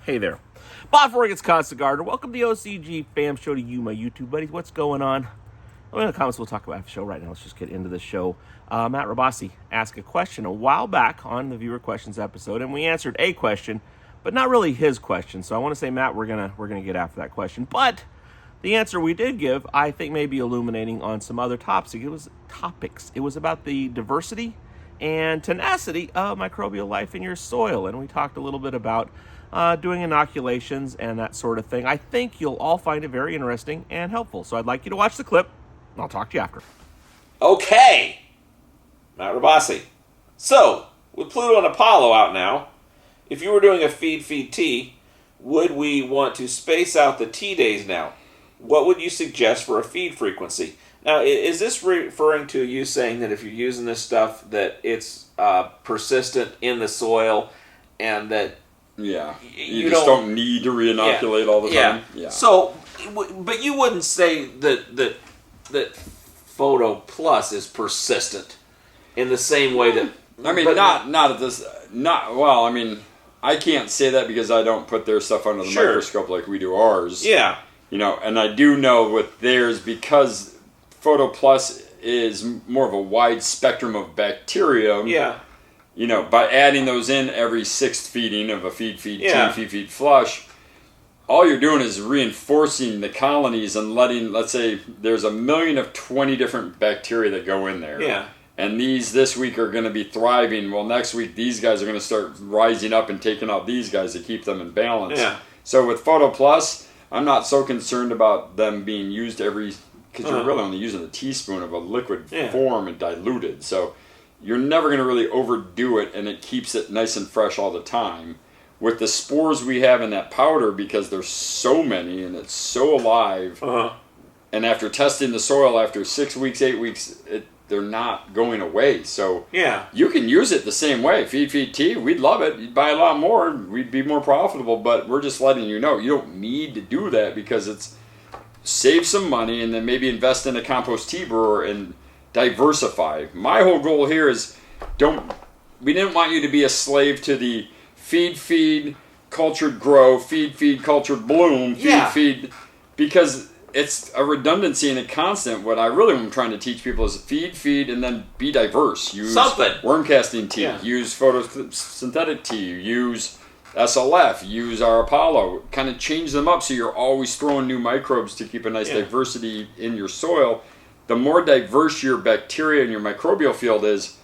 Hey there. Bob for It's Constant Gardener. Welcome to the OCG Fam Show to you, my YouTube buddies. What's going on? In the comments, we'll talk about the show right now. Let's just get into the show. Matt Rabasi asked a question a while back on the viewer questions episode, and we answered a question, but not really his question. So I want to say, Matt, we're gonna get after that question. But the answer we did give, I think, may be illuminating on some other topics. It was about the diversity and tenacity of microbial life in your soil, and we talked a little bit about doing inoculations and that sort of thing. I think you'll all find it very interesting and helpful. So I'd like you to watch the clip, and I'll talk to you after. Okay, Matt Rabasi. So, with Pluto and Apollo out now, if you were doing a feed tea, would we want to space out the tea days now? What would you suggest for a feed frequency? Now, is this referring to you saying that if you're using this stuff, that it's persistent in the soil and that you just don't need to re-inoculate all the time? Yeah. So, but you wouldn't say that Photo Plus is persistent in the same way that... I mean, not at this... Well, I mean, I can't say that because I don't put their stuff under the microscope like we do ours. Yeah. You know, and I do know with theirs, because Photo Plus is more of a wide spectrum of bacteria. Yeah. You know, by adding those in every sixth feeding of a feed, feed, flush, all you're doing is reinforcing the colonies and letting, let's say, there's 1,020,000 different bacteria that go in there. Yeah. And these this week are going to be thriving. Well, next week these guys are going to start rising up and taking out these guys to keep them in balance. Yeah. So with Photo Plus, I'm not so concerned about them being used every, because you're really only using a teaspoon of a liquid form and diluted. So you're never going to really overdo it, and it keeps it nice and fresh all the time. With the spores we have in that powder, because there's so many and it's so alive, and after testing the soil after 6 weeks, 8 weeks, they're not going away. So you can use it the same way. Feed tea, we'd love it. You'd buy a lot more, we'd be more profitable, but we're just letting you know, you don't need to do that because it's save some money and then maybe invest in a compost tea brewer and diversify. My whole goal here is we didn't want you to be a slave to the feed, cultured grow, feed, cultured bloom, feed, because it's a redundancy and a constant. What I really am trying to teach people is feed, and then be diverse. Use worm casting tea, use photosynthetic tea, use SLF, use our Apollo, kind of change them up so you're always throwing new microbes to keep a nice diversity in your soil. The more diverse your bacteria and your microbial field is,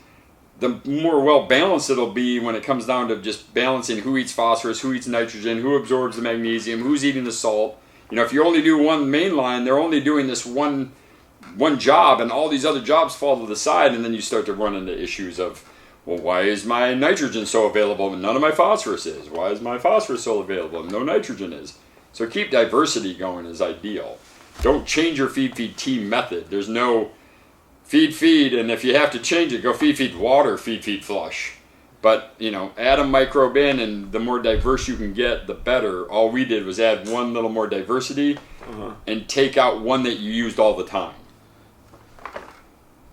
the more well-balanced it'll be when it comes down to just balancing who eats phosphorus, who eats nitrogen, who absorbs the magnesium, who's eating the salt. You know, if you only do one main line, they're only doing this one job, and all these other jobs fall to the side, and then you start to run into issues of, well, why is my nitrogen so available and none of my phosphorus is? Why is my phosphorus so available and no nitrogen is? So keep diversity going is ideal. Don't change your feed tea method. There's no feed, and if you have to change it, go feed water, feed flush. But, you know, add a microbe in, and the more diverse you can get, the better. All we did was add one little more diversity and take out one that you used all the time.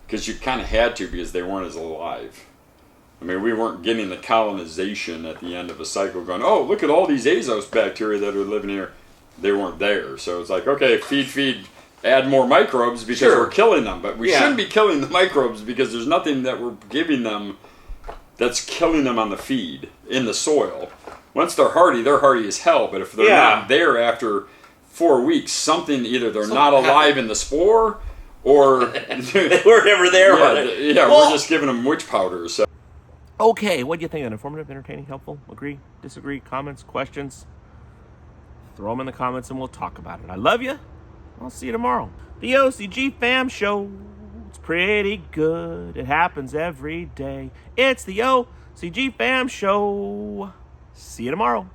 Because you kind of had to, because they weren't as alive. I mean, we weren't getting the colonization at the end of a cycle going, oh, look at all these azos bacteria that are living here. They weren't there. So it's like, okay, feed, add more microbes because we're killing them. But we shouldn't be killing the microbes because there's nothing that we're giving them that's killing them on the feed, in the soil. Once they're hardy as hell. But if they're not there after 4 weeks, something, either they're not alive in the spore, or they were never there. We're just giving them witch powder. So. Okay, what do you think? Informative, entertaining, helpful? Agree, disagree, comments, questions? Throw them in the comments and we'll talk about it. I love you. I'll see you tomorrow. The OCG Fam Show. It's pretty good. It happens every day. It's the OCG Fam Show. See you tomorrow.